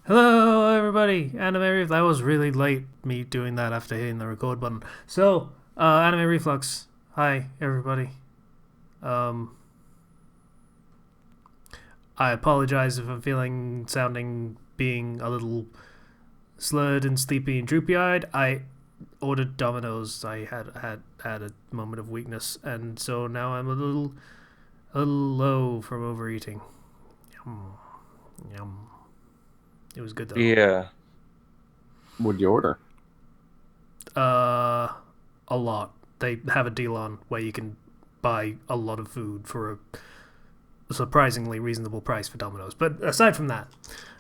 Hello, everybody. Anime Reflux. That was really late, me doing that after hitting the record button. Anime Reflux. Hi, everybody. Um, I apologize if I'm being a little slurred and sleepy and droopy-eyed. I ordered Domino's. I had a moment of weakness, and so now I'm a little low from overeating. Yum, yum. It was good though. Yeah. What'd you order? Uh, a lot. They have a deal on where you can buy a lot of food for a surprisingly reasonable price for Domino's. But aside from that,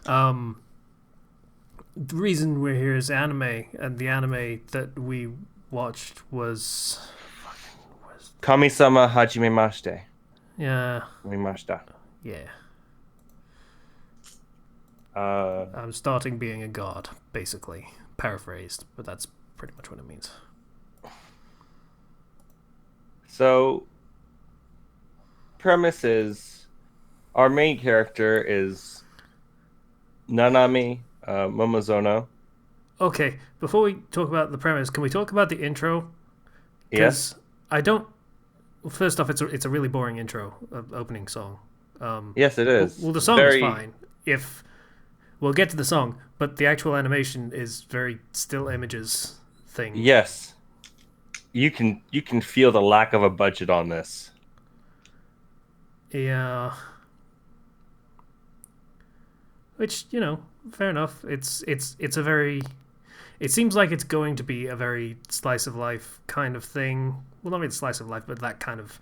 um, the reason we're here is anime, and the anime that we watched was Kamisama Hajimemashita. yeah, Mimashita. yeah. Uh, I'm starting being a god, basically paraphrased, but that's pretty much what it means. so premise is our main character is Nanami Momozono. Okay, before we talk about the premise, can we talk about the intro? Yes. Because I don't. First off, it's a really boring intro opening song. Yes, it is. The song is Very fine. If we'll get to the song, but the actual animation is very still images thing. yes. You can feel the lack of a budget on this. Yeah, which fair enough. It's a very. It seems like it's going to be a very slice of life kind of thing. Well, not really slice of life, but that kind of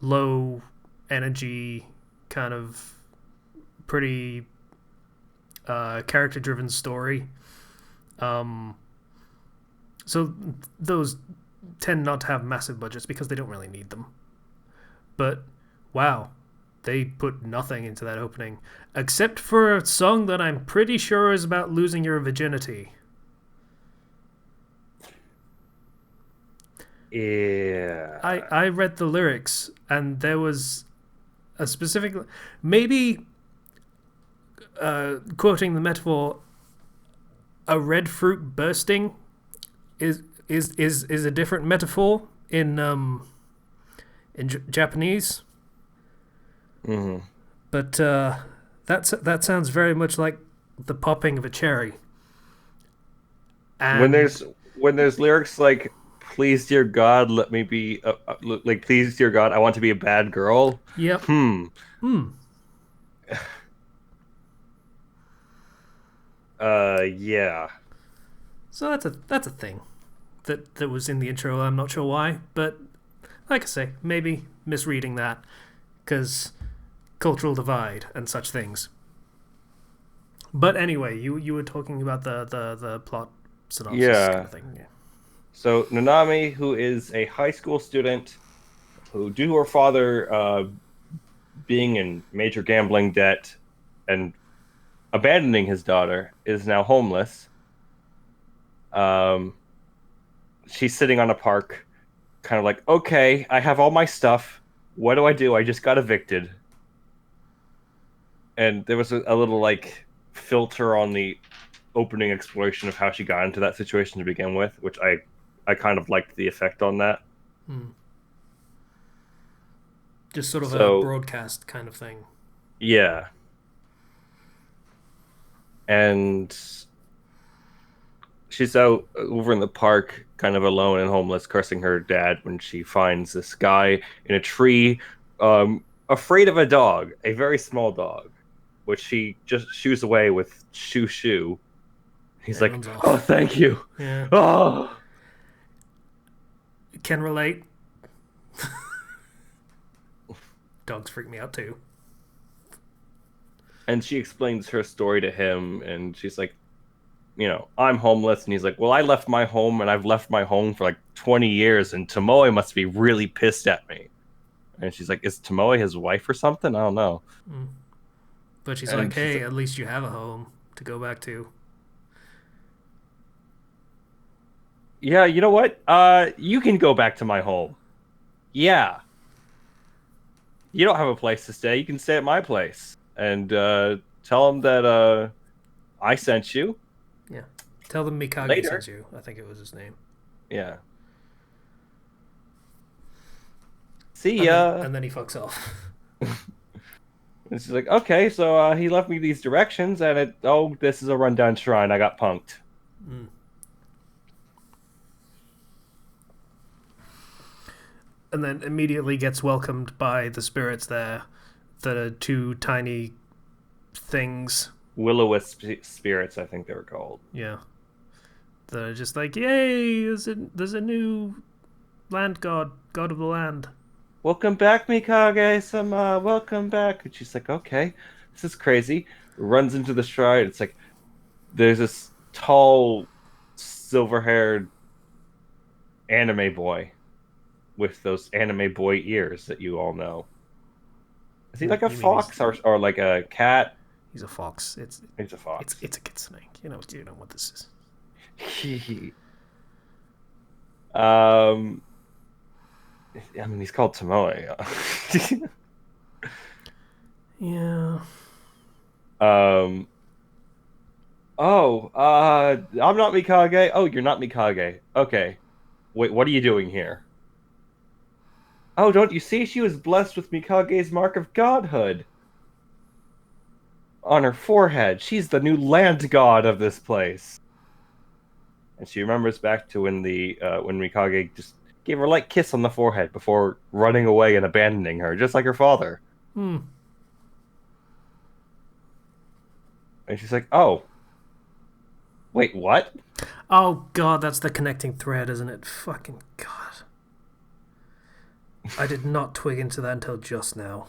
low energy, kind of pretty character driven story. Um, so those tend not to have massive budgets because they don't really need them. But wow, they put nothing into that opening except for a song that I'm pretty sure is about losing your virginity. Yeah. I read the lyrics and there was a specific, maybe quoting the metaphor, a red fruit bursting is a different metaphor in Japanese, hmm but that sounds very much like the popping of a cherry. When And there's lyrics like "Please, dear God, let me be," like "Please, dear God, I want to be a bad girl." yep, Hmm. hmm. Yeah. So that's a thing that was in the intro. I'm not sure why, but like I say, maybe misreading that because cultural divide and such things. But anyway, you were talking about the plot synopsis kind Yeah. of thing. Yeah. So Nanami, who is a high school student, who due to her father being in major gambling debt and abandoning his daughter, is now homeless. Um, she's sitting on a park, kind of like, okay, I have all my stuff. What do I do? I just got evicted. And there was a little like filter on the opening exploration of how she got into that situation to begin with, which I kind of liked the effect on that. Hmm. Just sort of a So broadcast kind of thing. yeah, and she's out over in the park, kind of alone and homeless, cursing her dad when she finds this guy in a tree, afraid of a dog, a very small dog, which she just shoos away with shoo shoo. He's Yeah, he like, runs "Oh, off. thank you." Yeah, Oh, can relate. Dogs freak me out too. and she explains her story to him, and she's like, I'm homeless. And he's like, well, I left my home and I've left my home for like 20 years, and Tomoe must be really pissed at me. And she's like, is Tomoe his wife or something? I don't know. Mm. But she's like, And she's hey, like, at least you have a home to go back to. yeah, you know what? You can go back to my home. Yeah, you don't have a place to stay. You can stay at my place. And tell him that I sent you. Yeah. Tell them Mikage Later. sent you. I think it was his name. Yeah. See And ya. then he fucks off. And she's like, okay, so he left me these directions, and this is a rundown shrine. I got punked. Mm. And then immediately gets welcomed by the spirits there. The two tiny things. Will-o-wisp spirits, I think they were called. Yeah. That are just like, yay, there's a new land god of the land. Welcome back, Mikage-sama. Welcome back. And she's like, okay, this is crazy. Runs into the shrine. It's like, there's this tall, silver-haired anime boy with those anime boy ears that you all know. Is he like a fox or like a cat? He's a fox. He's a fox. It's a kitsune. You know what this is. I mean, he's called Tomoe. Yeah. I'm not Mikage. Oh, you're not Mikage. Okay. Wait, what are you doing here? Oh, don't you see? She was blessed with Mikage's mark of godhood on her forehead. She's the new land god of this place. And she remembers back to when when Mikage just gave her a light kiss on the forehead before running away and abandoning her, just like her father. Hmm. And she's like, oh. Wait, what? Oh, God, that's the connecting thread, isn't it? Fucking God. I did not twig into that until just now.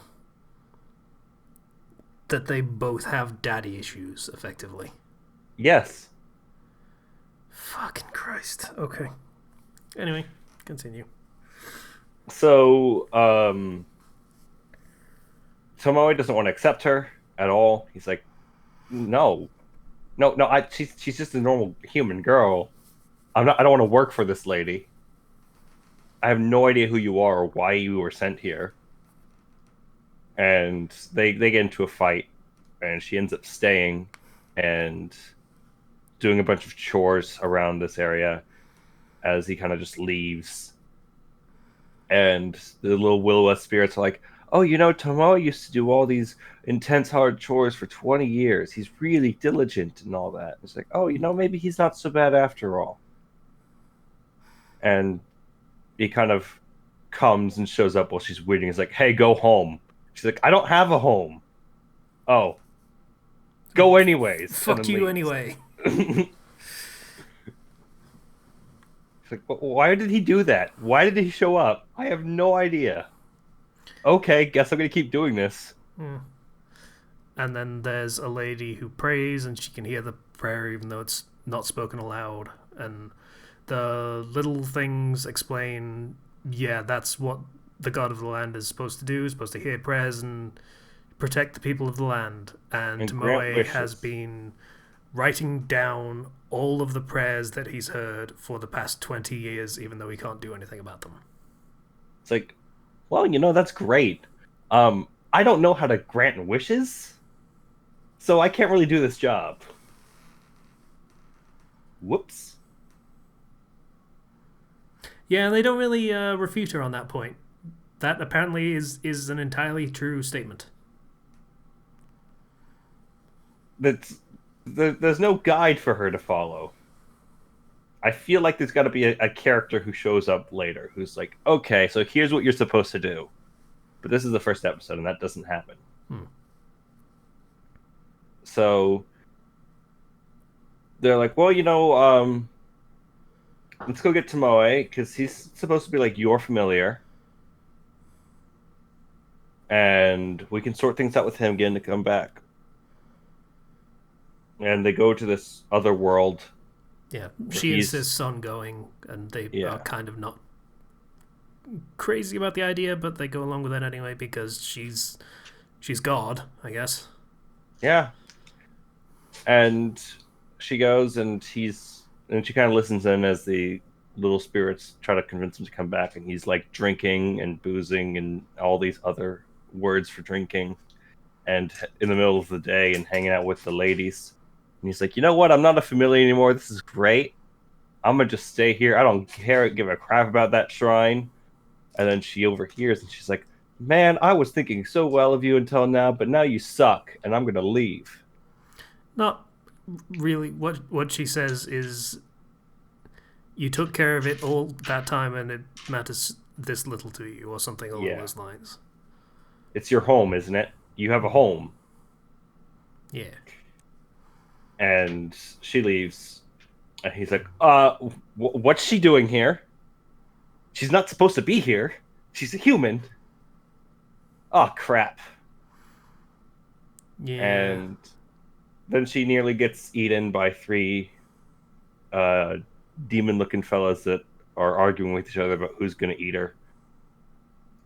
That they both have daddy issues, effectively. Yes. Fucking Christ. Okay. Anyway, continue. So, Tomoe doesn't want to accept her at all. He's like, no, she's just a normal human girl. I don't want to work for this lady. I have no idea who you are or why you were sent here. And they get into a fight, and she ends up staying and doing a bunch of chores around this area as he kind of just leaves. And the little will-o-wisp spirits are like, oh, Tomoe used to do all these intense, hard chores for 20 years. He's really diligent and all that. It's like, oh, maybe he's not so bad after all. And he kind of comes and shows up while she's waiting. He's like, hey, go home. She's like, I don't have a home. Oh. Go anyways. Fuck you anyway. It's like, why did he do that? Why did he show up? I have no idea. Okay, guess I'm gonna keep doing this. Hmm. And then there's a lady who prays, and she can hear the prayer even though it's not spoken aloud. And the little things explain, yeah, that's what the god of the land is supposed to do. He's supposed to hear prayers and protect the people of the land. And Tomoe has been writing down all of the prayers that he's heard for the past 20 years, even though he can't do anything about them. It's like, well, that's great. I don't know how to grant wishes, so I can't really do this job. Whoops. Yeah, they don't really refute her on that point. That apparently is an entirely true statement. There's no guide for her to follow. I feel like there's got to be a character who shows up later who's like, okay, so here's what you're supposed to do. But this is the first episode, and that doesn't happen. So they're like, well, let's go get Tomoe, because he's supposed to be like your familiar. And we can sort things out with him, get him to come back. And they go to this other world. Yeah, she insists on going, and they are kind of not crazy about the idea, but they go along with it anyway because she's God, I guess. Yeah. And she goes, and she kind of listens in as the little spirits try to convince him to come back, and he's like drinking and boozing and all these other words for drinking, and in the middle of the day and hanging out with the ladies. And he's like, you know what? I'm not a familiar anymore. This is great. I'm gonna just stay here. I don't give a crap about that shrine. And then she overhears and she's like, man, I was thinking so well of you until now, but now you suck, and I'm gonna leave. Not really. What she says is, you took care of it all that time, and it matters this little to you, or something along Yeah. those lines. It's your home, isn't it? You have a home. Yeah. And she leaves. And he's like, what's she doing here? She's not supposed to be here. She's a human. Oh, crap. Yeah. And then she nearly gets eaten by three demon-looking fellas that are arguing with each other about who's going to eat her.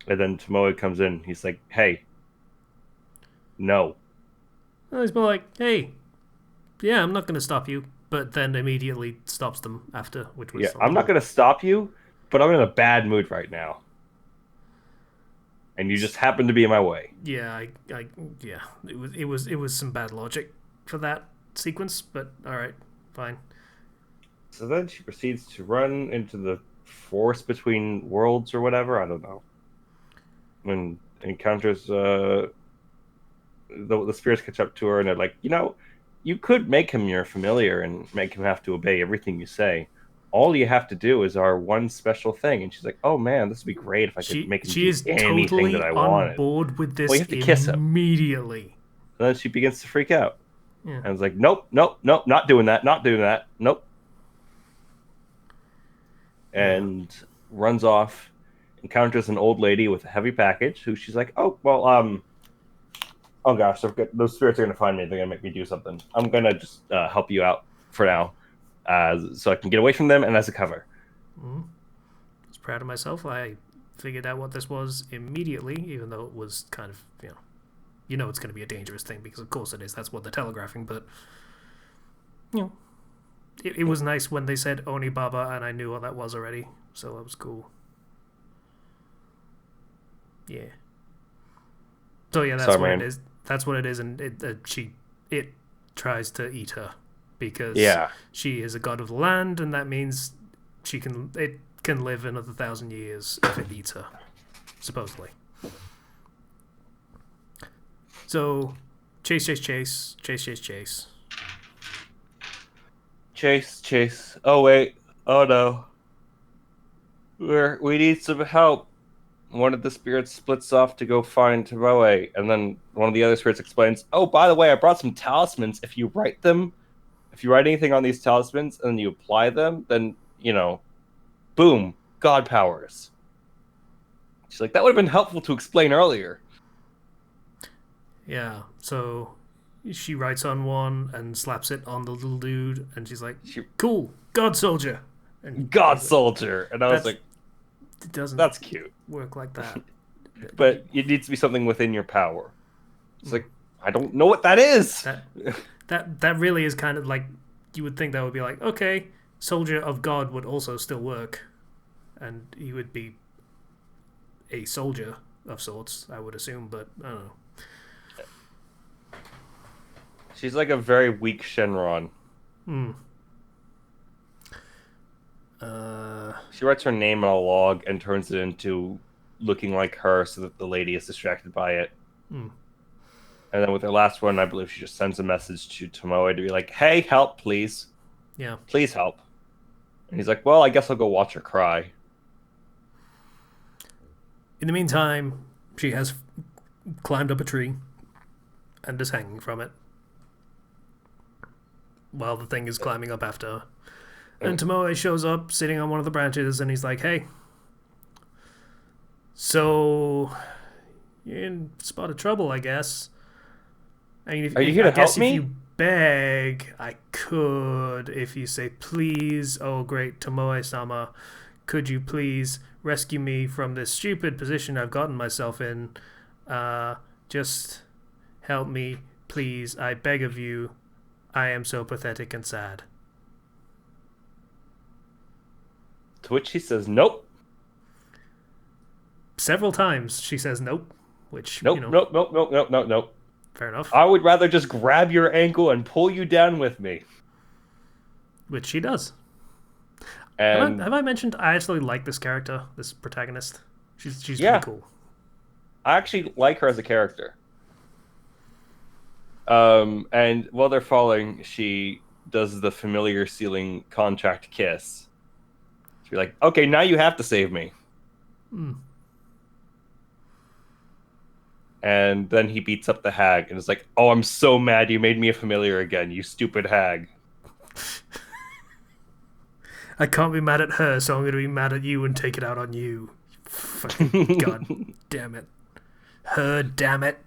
And then Tomoe comes in. He's like, hey, no. Well, he's more like, hey, yeah, I'm not going to stop you. But then immediately stops them after, which was... Yeah, I'm not going to stop you, but I'm in a bad mood right now. And you just happen to be in my way. Yeah, yeah, it was some bad logic for that sequence, but all right, fine. So then she proceeds to run into the force between worlds or whatever. I don't know. And encounters the spirits catch up to her, and they're like, you could make him your familiar and make him have to obey everything you say. All you have to do is our one special thing. And she's like, oh man, this would be great if I could make him do anything totally that I on wanted. board with this. Well, you have to kiss him immediately. And then she begins to freak out. Yeah. And it's like, nope, not doing that, nope. And runs off, encounters an old lady with a heavy package who she's like, oh, well, oh gosh, those spirits are going to find me. They're going to make me do something. I'm going to just help you out for now so I can get away from them and as a cover. I was proud of myself. I figured out what this was immediately, even though it was kind of, it's going to be a dangerous thing because of course it is. That's what they're telegraphing, but, it was nice when they said Oni Baba and I knew what that was already, so that was cool. Yeah. So yeah, that's what it is. That's what it is, and it tries to eat her because she is a god of the land, and that means it can live another 1,000 years if it eats her, supposedly. So, chase. Chase. Oh wait. Oh no. We need some help. One of the spirits splits off to go find Tomoe, and then one of the other spirits explains, oh, by the way, I brought some talismans. If you write anything on these talismans and you apply them, then, boom, god powers. She's like, that would have been helpful to explain earlier. Yeah, so she writes on one and slaps it on the little dude, and she's like, cool, god soldier. And god soldier. And I was like, it doesn't that's cute. Work like that. But it needs to be something within your power. It's like, I don't know what that is. That really is kind of like, you would think that would be like, okay, soldier of God would also still work, and he would be a soldier of sorts, I would assume, but I don't know. She's like a very weak Shenron. She writes her name on a log and turns it into looking like her so that the lady is distracted by it. And then with her last one, I believe she just sends a message to Tomoe to be like, hey, help, please. Yeah. Please help. And he's like, well, I guess I'll go watch her cry. In the meantime, she has climbed up a tree and is hanging from it while the thing is climbing up after her. And Tomoe shows up sitting on one of the branches, and he's like, hey, so you're in a spot of trouble, I guess. I mean, are you here to help me? If you beg, I could. If you say, please, oh great, Tomoe-sama, could you please rescue me from this stupid position I've gotten myself in? Just help me, please, I beg of you. I am so pathetic and sad. To which he says, nope. Several times she says nope, which, nope. Fair enough. I would rather just grab your ankle and pull you down with me. Which she does. And Have I mentioned I actually like this character, this protagonist? She's yeah, pretty cool. I actually like her as a character. And while they're falling, she does the familiar ceiling contract kiss. She's like, okay, now you have to save me. And then he beats up the hag and is like, oh, I'm so mad you made me a familiar again, you stupid hag. I can't be mad at her, so I'm going to be mad at you and take it out on you. Fucking god damn it. Her damn it.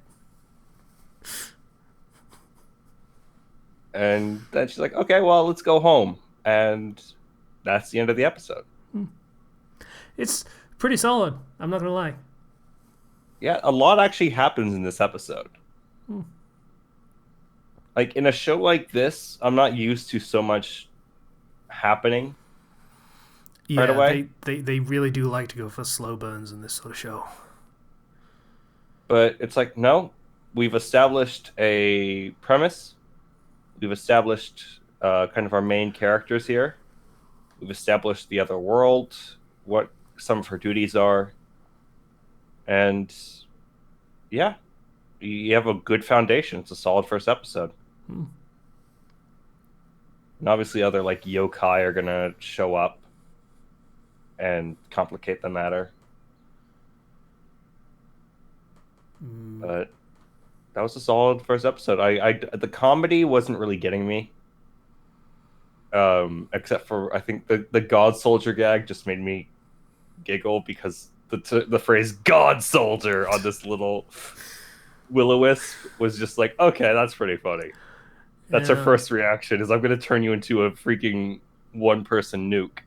And then she's like, okay, well, let's go home. And that's the end of the episode. It's pretty solid, I'm not going to lie. Yeah, a lot actually happens in this episode. Like, in a show like this, I'm not used to so much happening right away. They really do like to go for slow burns in this sort of show. But it's like, no, we've established a premise. We've established kind of our main characters here. We've established the other world, what some of her duties are. And yeah, you have a good foundation. It's a solid first episode. And obviously other like yokai are going to show up and complicate the matter. But that was a solid first episode. The comedy wasn't really getting me. Except for I think the God Soldier gag just made me giggle because the phrase God Soldier on this little will-o-wisp was just like, okay, that's pretty funny. That's her first reaction is I'm gonna turn you into a freaking one-person nuke.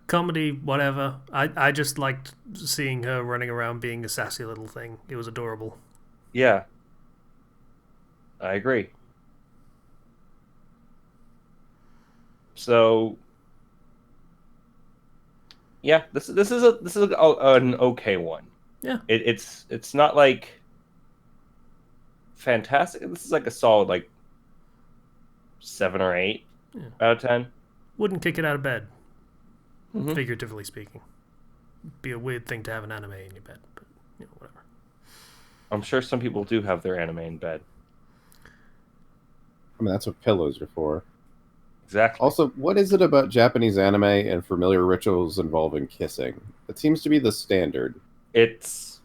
Comedy, whatever. I just liked seeing her running around being a sassy little thing. It was adorable. Yeah. I agree. So yeah, this is an okay one. Yeah. It's not like fantastic. This is like a solid like 7 or 8 out of 10. Wouldn't kick it out of bed. Figuratively speaking. Be a weird thing to have an anime in your bed, but whatever. I'm sure some people do have their anime in bed. I mean, that's what pillows are for. Exactly. Also, what is it about Japanese anime and familiar rituals involving kissing? It seems to be the standard. It's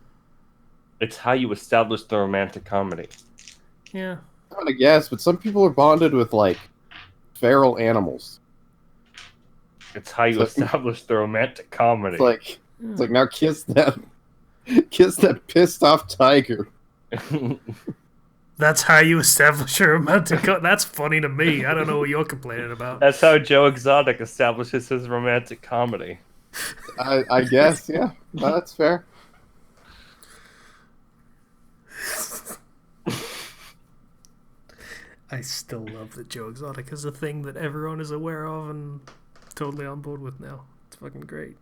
how you establish the romantic comedy. Yeah. I would guess, but some people are bonded with like feral animals. It's how you establish the romantic comedy. It's like now kiss that pissed off tiger. That's how you establish a romantic. That's funny to me. I don't know what you're complaining about. That's how Joe Exotic establishes his romantic comedy. I guess, yeah. No, that's fair. I still love that Joe Exotic is a thing that everyone is aware of and totally on board with now. It's fucking great.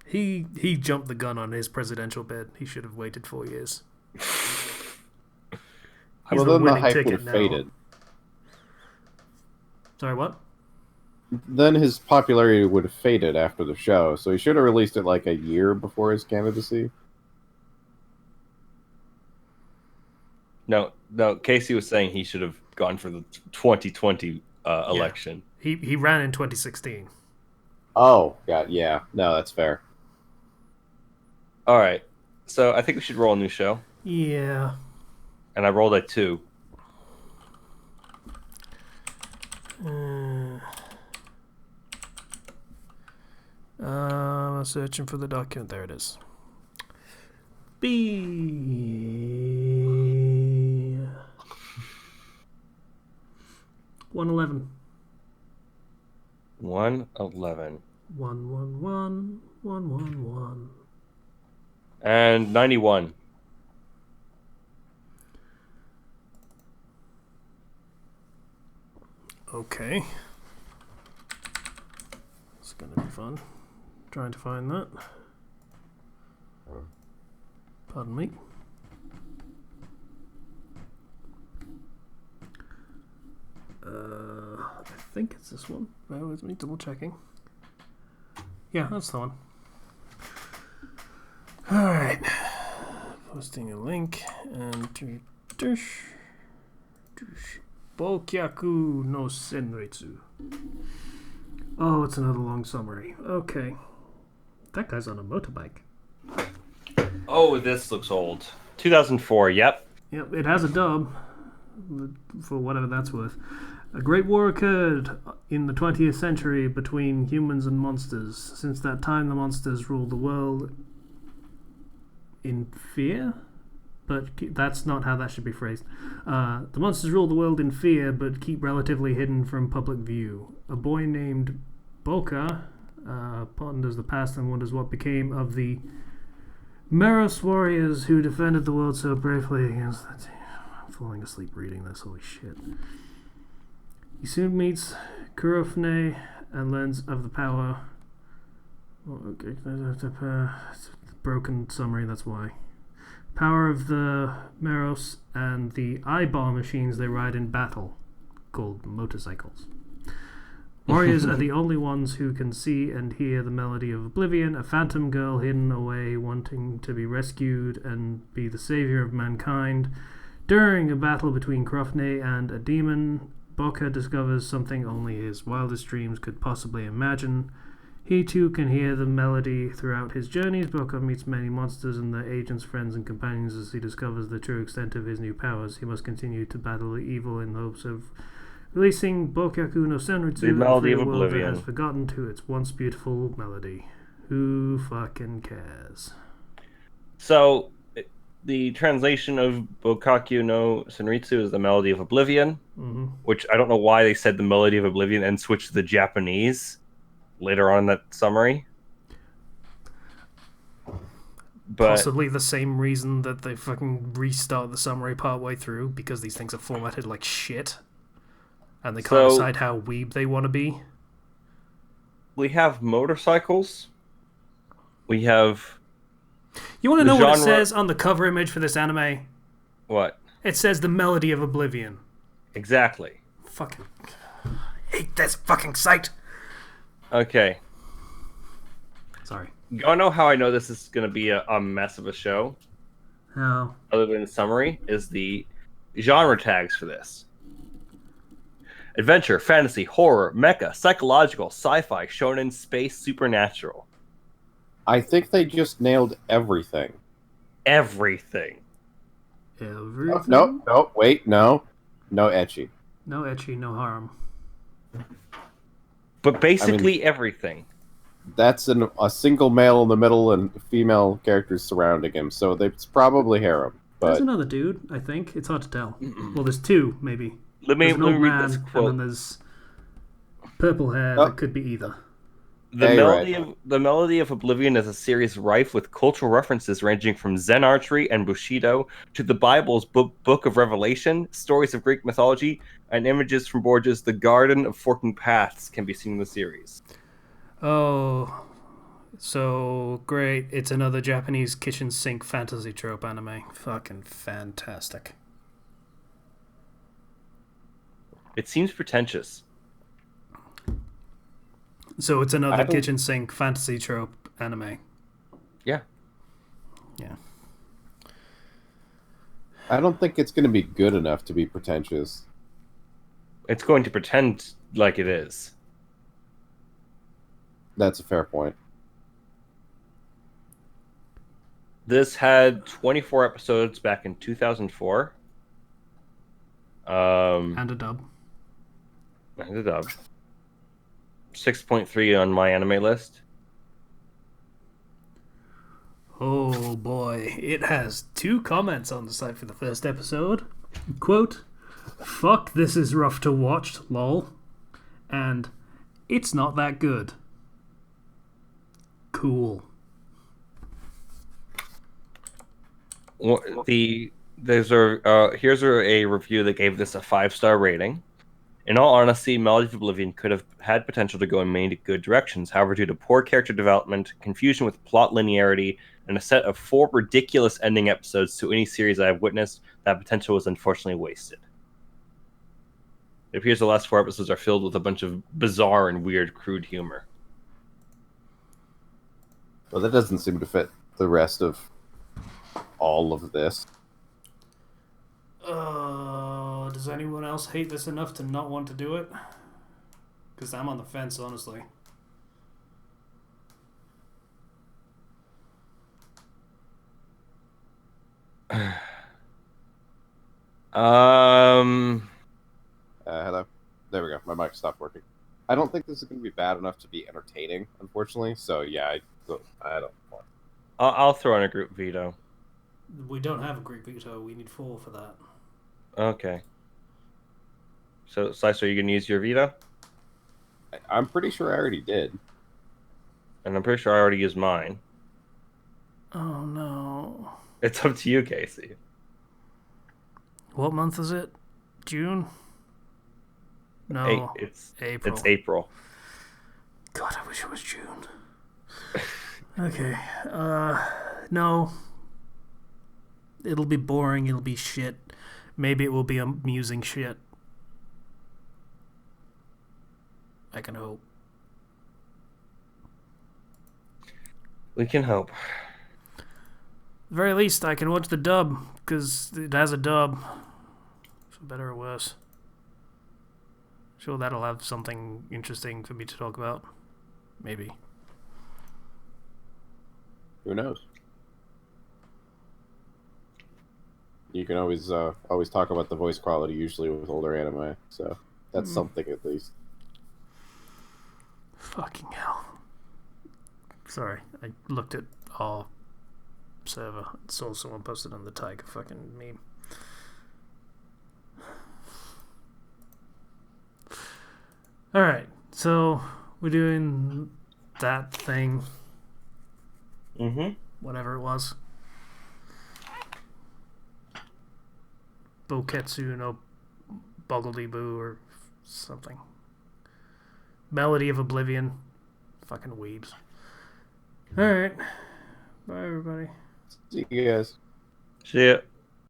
He jumped the gun on his presidential bid. He should have waited 4 years. Well, then the hype would have faded. Sorry, what? Then his popularity would have faded after the show, so he should have released it like a year before his candidacy. No, Casey was saying he should have gone for the 2020 election. He ran in 2016. Oh, God, yeah. No, that's fair. All right. So I think we should roll a new show. Yeah. And I rolled a 2. I'm searching for the document. There it is. B 111. 111. 111. 111. And 91. Okay. It's gonna be fun. Trying to find that. Pardon me. I think it's this one. Bear with me, double checking. Yeah, that's the one. Alright. Posting a link and Bokyaku no Senritsu. Oh, it's another long summary. Okay. That guy's on a motorbike. Oh, this looks old. 2004, yep. Yep, it has a dub, for whatever that's worth. A great war occurred in the 20th century between humans and monsters. Since that time, the monsters ruled the world in fear? But that's not how that should be phrased. The monsters rule the world in fear, but keep relatively hidden from public view. A boy named Boka ponders the past and wonders what became of the Meros warriors who defended the world so bravely against the team. I'm falling asleep reading this, holy shit. He soon meets Kurofne and learns of the power. Okay, broken summary, that's why. Power of the Meros and the eyeball machines they ride in battle, called motorcycles. Warriors are the only ones who can see and hear the melody of oblivion, a phantom girl hidden away wanting to be rescued and be the savior of mankind. During a battle between Krofne and a demon, Boka discovers something only his wildest dreams could possibly imagine. He too can hear the melody throughout his journeys. Boka meets many monsters and their agents, friends, and companions as he discovers the true extent of his new powers. He must continue to battle evil in hopes of releasing Bokyaku no Senritsu, the melody of world oblivion, that has forgotten to its once beautiful melody. Who fucking cares? So, the translation of Bokyaku no Senritsu is the melody of oblivion, which I don't know why they said the melody of oblivion and switched to the Japanese later on in that summary. But possibly the same reason that they fucking restart the summary partway through, because these things are formatted like shit. And they can't decide how weeb they want to be. We have motorcycles. We have... You want to know what it says on the cover image for this anime? What? It says the melody of oblivion. Exactly. Fucking... hate this fucking site! Okay. Sorry. You wanna know how I know this is going to be a mess of a show? How? Other than the summary, is the genre tags for this. Adventure, fantasy, horror, mecha, psychological, sci-fi, shonen, space, supernatural. I think they just nailed everything. Everything. Everything? No, wait, no. No ecchi. No ecchi, no harm. But basically everything. That's a single male in the middle and female characters surrounding him, so it's probably harem. But there's another dude, I think. It's hard to tell. Well, there's two, maybe. Let me read this quote. And then there's purple hair that could be either. The melody of Oblivion is a series rife with cultural references ranging from Zen archery and Bushido to the Bible's Book of Revelation, stories of Greek mythology, and images from Borges' The Garden of Forking Paths can be seen in the series. Oh, so great. It's another Japanese kitchen sink fantasy trope anime. Fucking fantastic. It seems pretentious. So it's another kitchen sink fantasy trope anime. Yeah. Yeah. I don't think it's going to be good enough to be pretentious. It's going to pretend like it is. That's a fair point. This had 24 episodes back in 2004. And a dub. 6.3 on my anime list. Oh boy, it has 2 comments on the site for the first episode. Quote, "Fuck, this is rough to watch, lol." And, "It's not that good." Cool. Here's a review that gave this a 5-star rating. In all honesty, Melody of Oblivion could have had potential to go in many good directions. However, due to poor character development, confusion with plot linearity, and a set of 4 ridiculous ending episodes to any series I have witnessed, that potential was unfortunately wasted. It appears the last 4 episodes are filled with a bunch of bizarre and weird, crude humor. Well, that doesn't seem to fit the rest of all of this. Does anyone else hate this enough to not want to do it? Because I'm on the fence, honestly. Hello. There we go. My mic stopped working. I don't think this is going to be bad enough to be entertaining, unfortunately. So yeah, I don't want. I'll throw in a group veto. We don't have a group veto. We need 4 for that. Okay. So, Slice, are you going to use your veto? I'm pretty sure I already did. And I'm pretty sure I already used mine. Oh no. It's up to you, Casey. What month is it? June? No, It's April. It's April. God, I wish it was June. Okay. No. It'll be boring. It'll be shit. Maybe it will be amusing shit. I can hope. We can hope. At the very least, I can watch the dub, because it has a dub. For better or worse. Sure, that'll have something interesting for me to talk about. Maybe. Who knows? You can always talk about the voice quality usually with older anime, so that's something at least. Fucking hell. Sorry, I looked at our server and saw someone posted on the Tiger fucking meme. Alright, so we're doing that thing. Mm-hmm. Whatever it was. Boketsu no Boggledy-Boo or something. Melody of Oblivion. Fucking weebs. Alright. Bye, everybody. See you guys. See ya.